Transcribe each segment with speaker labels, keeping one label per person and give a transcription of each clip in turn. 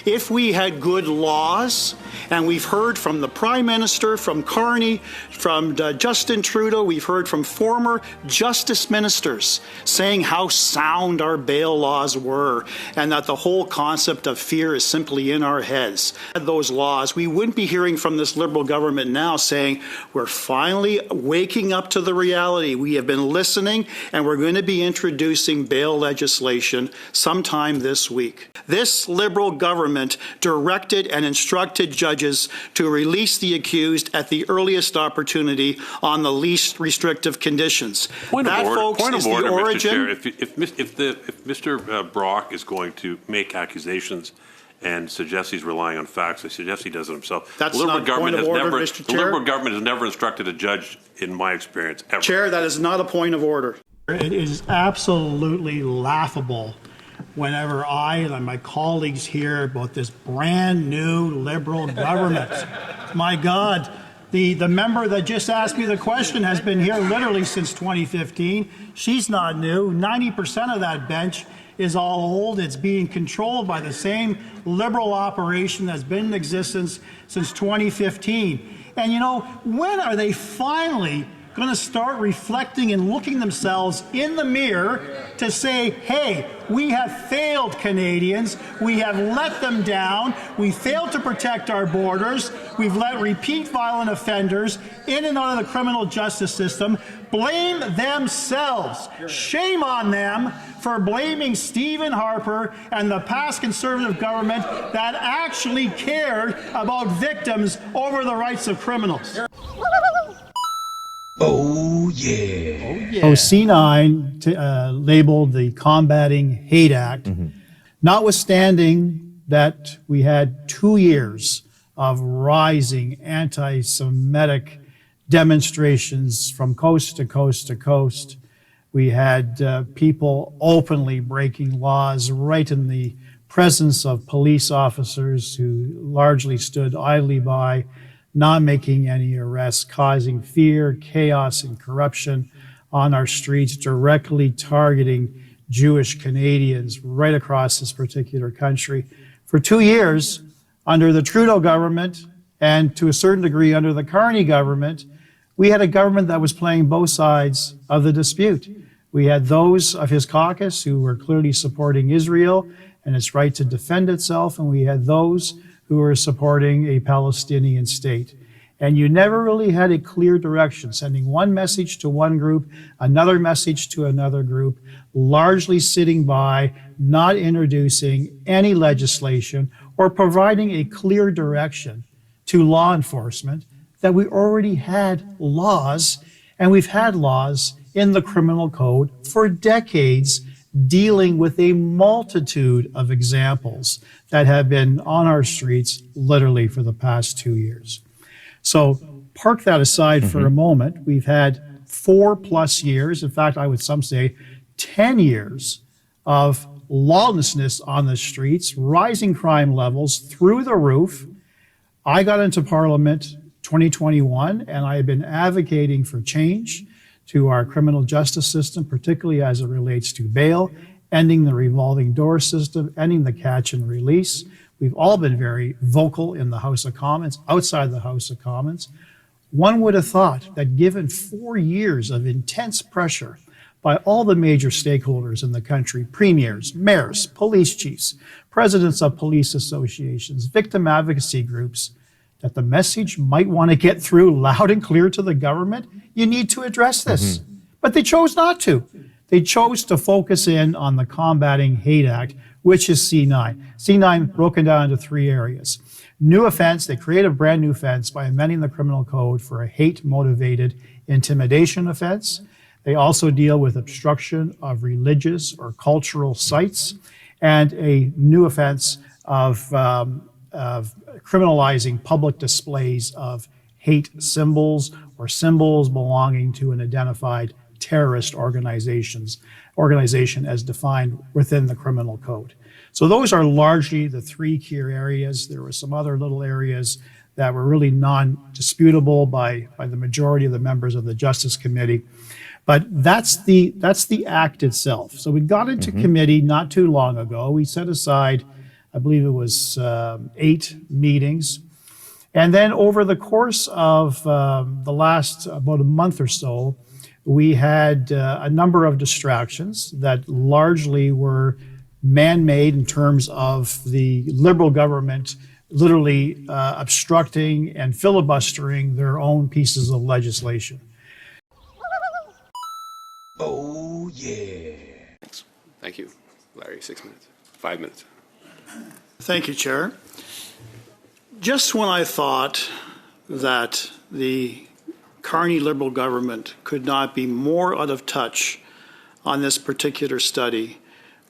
Speaker 1: If we had good laws, and we've heard from the Prime Minister, from Carney, from Justin Trudeau, we've heard from former justice ministers saying how sound our bail laws were and that the whole concept of fear is simply in our heads. Those laws, we wouldn't be hearing from this Liberal government now saying we're finally waking up to the reality. We have been listening and we're going to be introducing bail legislation sometime this week. This Liberal government directed and instructed judges to release the accused at the earliest opportunity on the least restrictive conditions.
Speaker 2: Point of order,
Speaker 1: Mr.
Speaker 2: Chair. If Mr. Brock is going to make accusations and suggests he's relying on facts, I suggest he does it himself.
Speaker 1: That's not a point of order, Mr. Chair.
Speaker 2: The Liberal government has never instructed a judge, in my experience, ever.
Speaker 1: Chair, that is not a point of order.
Speaker 3: It is absolutely laughable whenever I and my colleagues hear about this brand new Liberal government. My God, the member that just asked me the question has been here literally since 2015. She's not new. 90% of that bench is all old. It's being controlled by the same Liberal operation that's been in existence since 2015. And you know, when are they finally going to start reflecting and looking themselves in the mirror to say, hey, we have failed Canadians, we have let them down, we failed to protect our borders, we've let repeat violent offenders in and out of the criminal justice system blame themselves. Shame on them for blaming Stephen Harper and the past Conservative government that actually cared about victims over the rights of criminals.
Speaker 4: Oh, yeah.
Speaker 3: Oh, yeah. So C9 labeled the Combating Hate Act, notwithstanding that we had 2 years of rising anti-Semitic demonstrations from coast to coast to coast. We had people openly breaking laws right in the presence of police officers who largely stood idly by, not making any arrests, causing fear, chaos, and corruption on our streets, directly targeting Jewish Canadians right across this particular country. For 2 years, under the Trudeau government, and to a certain degree under the Carney government, we had a government that was playing both sides of the dispute. We had those of his caucus who were clearly supporting Israel and its right to defend itself, and we had those who were supporting a Palestinian state. And you never really had a clear direction, sending one message to one group, another message to another group, largely sitting by, not introducing any legislation or providing a clear direction to law enforcement that we already had laws, and we've had laws in the criminal code for decades dealing with a multitude of examples that have been on our streets literally for the past 2 years. So park that aside for a moment. We've had 4+ years, in fact, I would some say 10 years of lawlessness on the streets, rising crime levels through the roof. I got into Parliament 2021, and I have been advocating for change to our criminal justice system, particularly as it relates to bail, ending the revolving door system, ending the catch and release. We've all been very vocal in the House of Commons, outside the House of Commons. One would have thought that given 4 years of intense pressure by all the major stakeholders in the country, premiers, mayors, police chiefs, presidents of police associations, victim advocacy groups, that the message might want to get through loud and clear to the government. You need to address this. But they chose not to. They chose to focus in on the Combating Hate Act, which is C9. C9 broken down into 3 areas. New offense, they create a brand new offense by amending the criminal code for a hate-motivated intimidation offense. They also deal with obstruction of religious or cultural sites, and a new offense of criminalizing public displays of hate symbols or symbols belonging to an identified terrorist organization as defined within the criminal code. So those are largely the 3 key areas. There were some other little areas that were really non-disputable by the majority of the members of the Justice Committee. But that's the act itself. So we got into committee not too long ago. We set aside I believe it was 8 meetings. And then over the course of the last about a month or so, we had a number of distractions that largely were man-made in terms of the Liberal government literally obstructing and filibustering their own pieces of legislation.
Speaker 4: Oh, yeah.
Speaker 5: Thanks. Thank you, Larry. 6 minutes. 5 minutes.
Speaker 1: Thank you, Chair. Just when I thought that the Carney Liberal government could not be more out of touch on this particular study,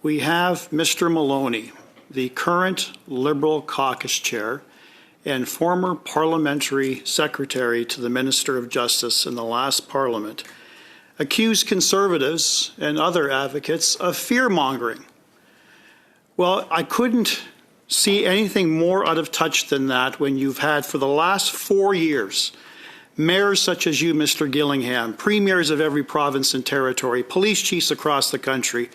Speaker 1: we have Mr. Maloney, the current Liberal caucus chair and former parliamentary secretary to the Minister of Justice in the last Parliament, accuse Conservatives and other advocates of fear-mongering. Well, I couldn't see anything more out of touch than that when you've had, for the last 4 years, mayors such as you, Mr. Gillingham, premiers of every province and territory, police chiefs across the country,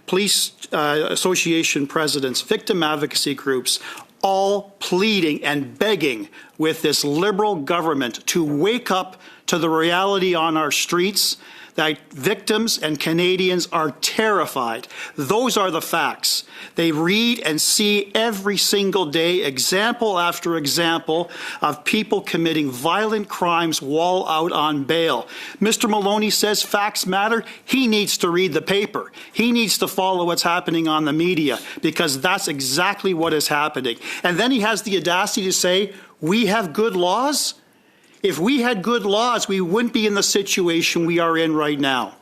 Speaker 1: police association presidents, victim advocacy groups, all pleading and begging with this Liberal government to wake up to the reality on our streets that victims and Canadians are terrified. Those are the facts. They read and see every single day, example after example, of people committing violent crimes while out on bail. Mr. Maloney says facts matter. He needs to read the paper. He needs to follow what's happening on the media, because that's exactly what is happening. And then he has the audacity to say, we have good laws? If we had good laws, we wouldn't be in the situation we are in right now.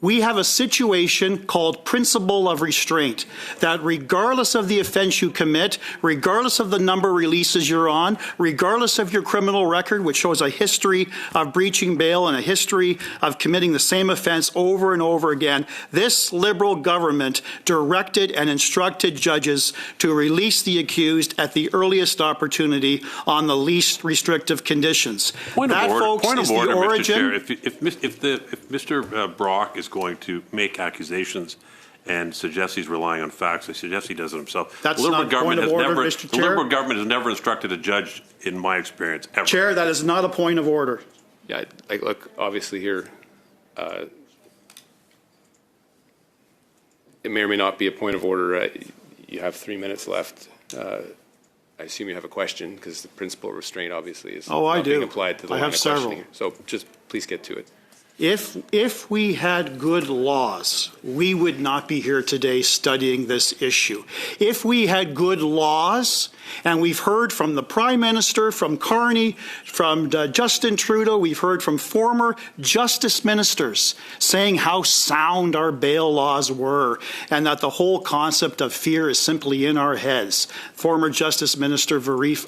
Speaker 1: We have a situation called principle of restraint, that regardless of the offense you commit, regardless of the number of releases you're on, regardless of your criminal record, which shows a history of breaching bail and a history of committing the same offense over and over again, this Liberal government directed and instructed judges to release the accused at the earliest opportunity on the least restrictive conditions.
Speaker 2: Point of order,
Speaker 1: Mr.
Speaker 2: Chair. If Mr. Brock is going to make accusations and suggest he's relying on facts, I suggest he does it himself.
Speaker 1: That's not a point of order, Mr. Chair.
Speaker 2: The Liberal government has never instructed a judge, in my experience, ever.
Speaker 1: Chair, that is not a point of order.
Speaker 5: Yeah, look, obviously here, it may or may not be a point of order. You have 3 minutes left. I assume you have a question, because the principle of restraint obviously is not being applied to the line of questioning here. So just please get to it.
Speaker 1: If we had good laws, we would not be here today studying this issue. If we had good laws, and we've heard from the Prime Minister, from Carney, from Justin Trudeau, we've heard from former justice ministers saying how sound our bail laws were and that the whole concept of fear is simply in our heads. Former Justice Minister Arif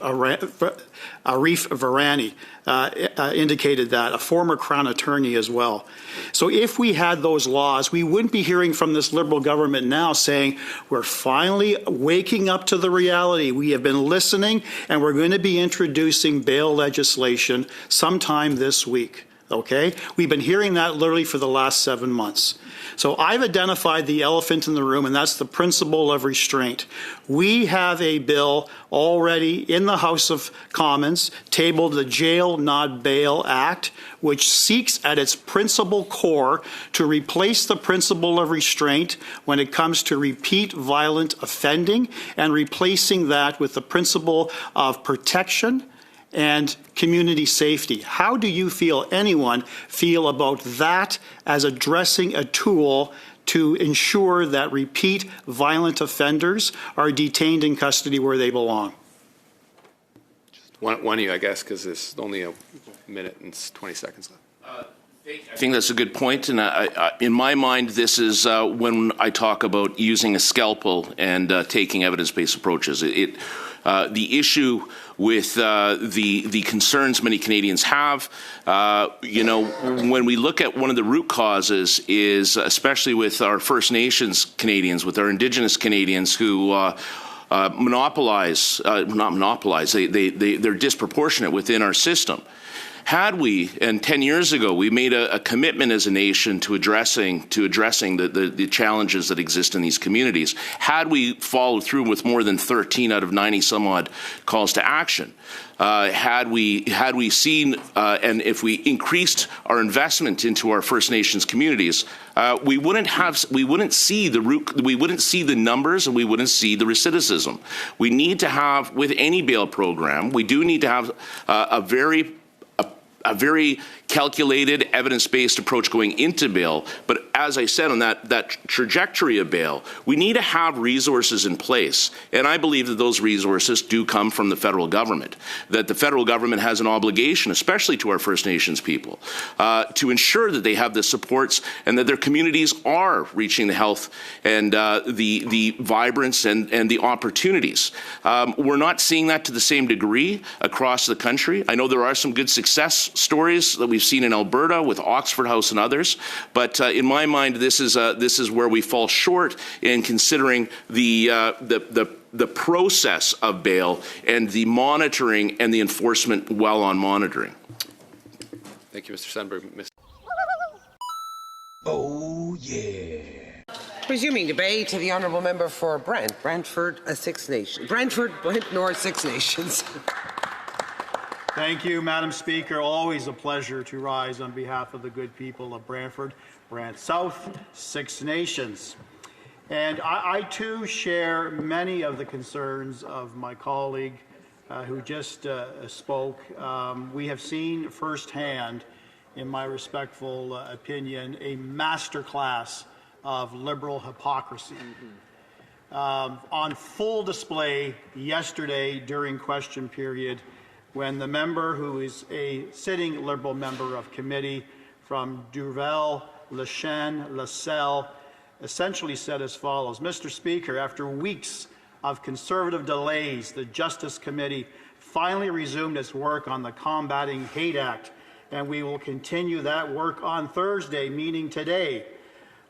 Speaker 1: Virani indicated that, a former Crown attorney as well. So if we had those laws, we wouldn't be hearing from this Liberal government now saying we're finally waking up to the reality. We have been listening, and we're going to be introducing bail legislation sometime this week. Okay? We've been hearing that literally for the last 7 months. So I've identified the elephant in the room, and that's the principle of restraint. We have a bill already in the House of Commons tabled, the Jail Not Bail Act, which seeks at its principal core to replace the principle of restraint when it comes to repeat violent offending, and replacing that with the principle of protection and community safety. How do you anyone feel about that as addressing a tool to ensure that repeat violent offenders are detained in custody where they belong?
Speaker 5: Just one of you, I guess, because there's only a minute and 20 seconds left.
Speaker 4: I think that's a good point, and in my mind, this is when I talk about using a scalpel and taking evidence-based approaches. The issue with the concerns many Canadians have, when we look at one of the root causes is, especially with our First Nations Canadians, with our Indigenous Canadians who they're disproportionate within our system. Had we, and 10 years ago, we made a commitment as a nation to addressing the challenges that exist in these communities, had we followed through with more than 13 out of 90 some odd calls to action, had we seen and if we increased our investment into our First Nations communities, we wouldn't see the numbers and we wouldn't see the recidivism. We need to have, with any bail program, we do need to have a very calculated, evidence-based approach going into bail. But as I said, on that trajectory of bail, we need to have resources in place. And I believe that those resources do come from the federal government, that the federal government has an obligation, especially to our First Nations people, to ensure that they have the supports and that their communities are reaching the health and the vibrance and the opportunities. We're not seeing that to the same degree across the country. I know there are some good success stories that we've seen in Alberta with Oxford House and others, but in my mind, this is where we fall short in considering the process of bail and the monitoring and the enforcement while on monitoring.
Speaker 5: Thank you, Mr. Sundberg.
Speaker 6: Oh yeah.
Speaker 7: Resuming debate, the honourable member for Brantford, Six Nations. Brantford, Brent North, Six Nations.
Speaker 1: Thank you, Madam Speaker. Always a pleasure to rise on behalf of the good people of Brantford, Brant South, Six Nations. And I too share many of the concerns of my colleague who just spoke. We have seen firsthand, in my respectful opinion, a masterclass of liberal hypocrisy. On full display yesterday during question period, when the member who is a sitting Liberal member of committee from Duvel, Lachine, LaSalle, essentially said as follows: Mr. Speaker, after weeks of Conservative delays, the Justice Committee finally resumed its work on the Combating Hate Act, and we will continue that work on Thursday, meaning today.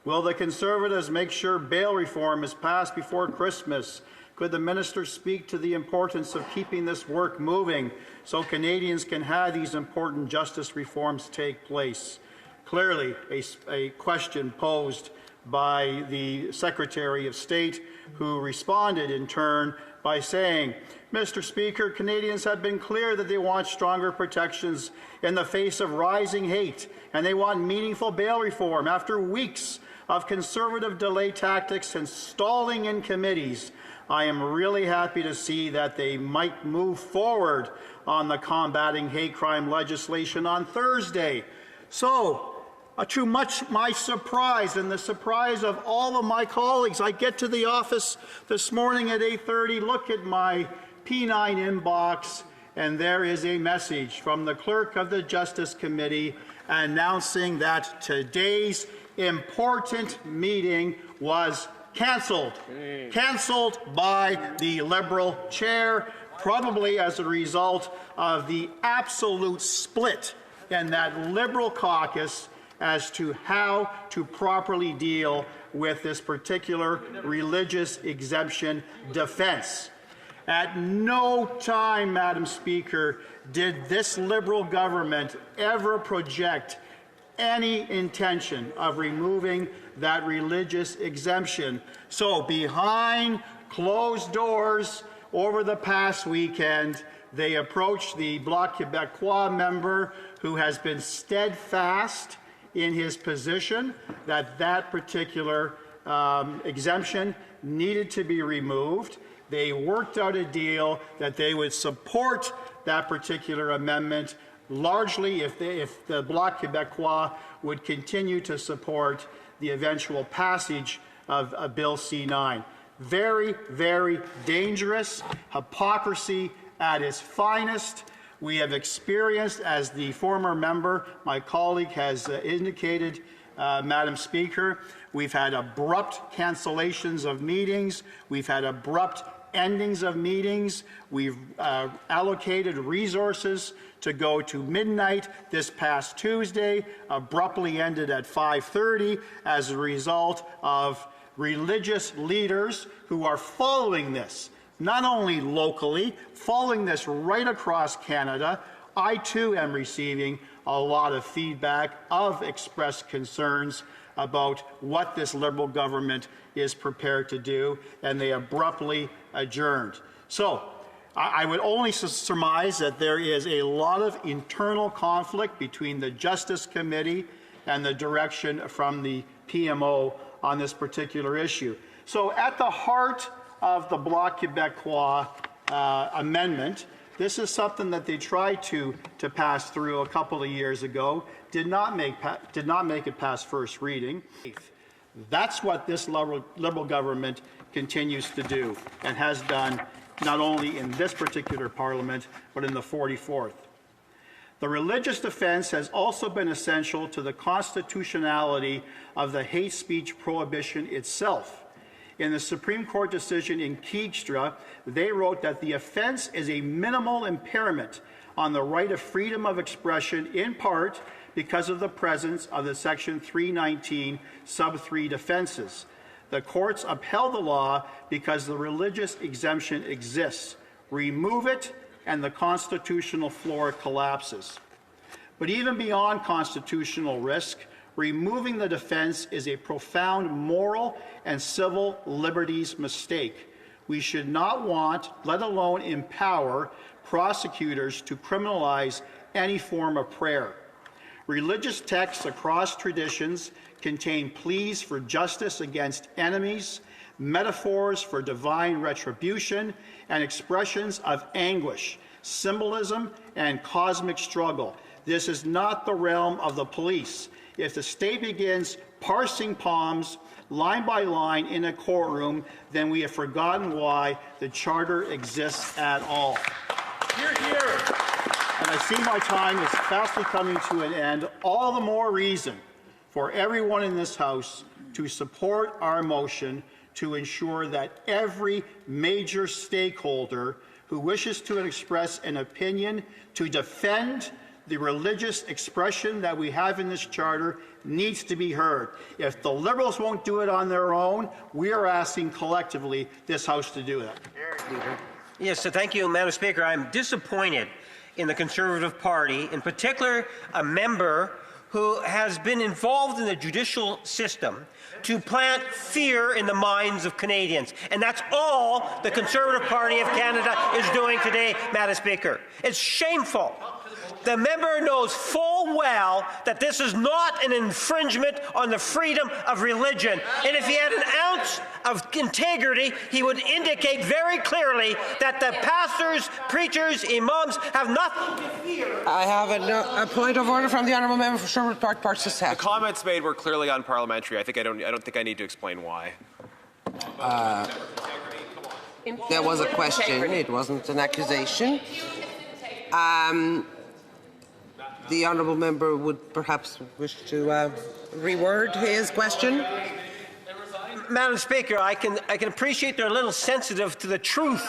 Speaker 1: Will the Conservatives make sure bail reform is passed before Christmas? Could the minister speak to the importance of keeping this work moving so Canadians can have these important justice reforms take place? Clearly, a question posed by the Secretary of State, who responded in turn by saying, Mr. Speaker, Canadians have been clear that they want stronger protections in the face of rising hate, and they want meaningful bail reform. After weeks of Conservative delay tactics and stalling in committees, I am really happy to see that they might move forward on the combating hate crime legislation on Thursday. So, to much my surprise and the surprise of all of my colleagues, I get to the office this morning at 8:30, look at my P9 inbox, and there is a message from the clerk of the Justice Committee announcing that today's important meeting was cancelled by the Liberal chair, probably as a result of the absolute split in that Liberal caucus as to how to properly deal with this particular religious exemption defense. At no time, Madam Speaker, did this Liberal government ever project any intention of removing that religious exemption. So behind closed doors over the past weekend, they approached the Bloc Québécois member who has been steadfast in his position that that particular exemption needed to be removed. They worked out a deal that they would support that particular amendment, largely if the Bloc Québécois would continue to support the eventual passage of Bill C-9. Very, very dangerous, hypocrisy at its finest. We have experienced, as the former member, my colleague, has indicated, Madam Speaker, we've had abrupt cancellations of meetings. We've had abrupt endings of meetings. We've allocated resources to go to midnight this past Tuesday, abruptly ended at 5:30 as a result of religious leaders who are following this, not only locally, following this right across Canada, I too am receiving a lot of feedback of expressed concerns about what this Liberal government is prepared to do, and they abruptly adjourned. So I would only surmise that there is a lot of internal conflict between the Justice Committee and the direction from the PMO on this particular issue. So at the heart of the Bloc Québécois amendment, this is something that they tried to pass through a couple of years ago, did not make it past first reading. That's what this Liberal government continues to do and has done not only in this particular Parliament, but in the 44th. The religious defense has also been essential to the constitutionality of the hate speech prohibition itself. In the Supreme Court decision in Keegstra, they wrote that the offense is a minimal impairment on the right of freedom of expression, in part because of the presence of the Section 319 sub 3 defenses. The courts upheld the law because the religious exemption exists. Remove it, and the constitutional floor collapses. But even beyond constitutional risk, removing the defense is a profound moral and civil liberties mistake. We should not want, let alone empower, prosecutors to criminalize any form of prayer. Religious texts across traditions contain pleas for justice against enemies, metaphors for divine retribution, and expressions of anguish, symbolism, and cosmic struggle. This is not the realm of the police. If the state begins parsing palms line by line in a courtroom, then we have forgotten why the Charter exists at all. Hear, hear. And I see my time is fastly coming to an end. All the more reason for everyone in this House to support our motion to ensure that every major stakeholder who wishes to express an opinion to defend the religious expression that we have in this Charter needs to be heard. If the Liberals won't do it on their own, we are asking collectively this House to do that.
Speaker 6: Yes, so thank you, Madam Speaker. I'm disappointed in the Conservative Party, in particular a member who has been involved in the judicial system to plant fear in the minds of Canadians. And that's all the Conservative Party of Canada is doing today, Madam Speaker. It's shameful. The member knows full well that this is not an infringement on the freedom of religion. And if he had an ounce of integrity, he would indicate very clearly that the pastors, preachers, imams have nothing to fear.
Speaker 7: I have a point of order from the honourable member for Sherwood Park, Barchester.
Speaker 8: The comments made were clearly unparliamentary. I don't think I need to explain why.
Speaker 7: There was a question. It wasn't an accusation. The honourable member would perhaps wish to reword his question.
Speaker 6: Madam Speaker, I can appreciate they're a little sensitive to the truth.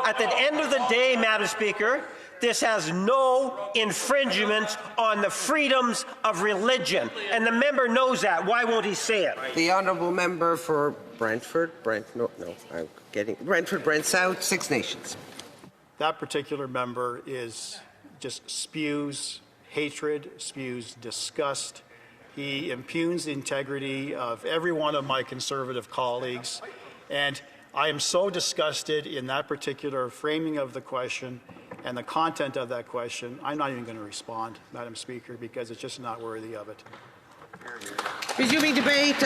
Speaker 6: At the end of the day, Madam Speaker, this has no infringements on the freedoms of religion, and the member knows that. Why won't he say it?
Speaker 7: The honourable member for Brentford, Brent South, Six Nations.
Speaker 1: That particular member just spews hatred, spews disgust. He impugns the integrity of every one of my Conservative colleagues. And I am so disgusted in that particular framing of the question and the content of that question, I'm not even going to respond, Madam Speaker, because it's just not worthy of it.
Speaker 7: Resuming debate.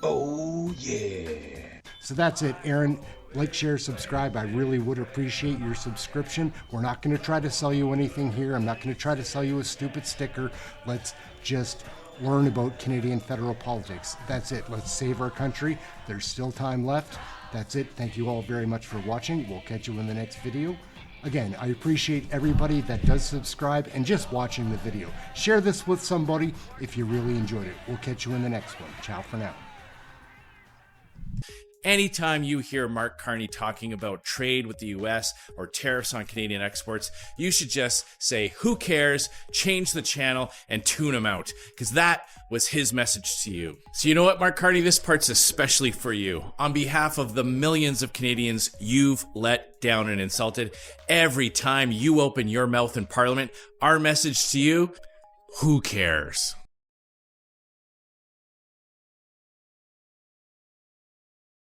Speaker 9: Oh, yeah. So that's it, Aaron. Like, share, subscribe. I really would appreciate your subscription. We're not going to try to sell you anything here. I'm not going to try to sell you a stupid sticker. Let's just learn about Canadian federal politics. That's it. Let's save our country. There's still time left. That's it. Thank you all very much for watching. We'll catch you in the next video. Again, I appreciate everybody that does subscribe and just watching the video. Share this with somebody if you really enjoyed it. We'll catch you in the next one. Ciao for now.
Speaker 10: Anytime you hear Mark Carney talking about trade with the US or tariffs on Canadian exports, you should just say, who cares, change the channel, and tune him out, because that was his message to you. So you know what, Mark Carney, this part's especially for you. On behalf of the millions of Canadians you've let down and insulted, every time you open your mouth in Parliament, our message to you, who cares?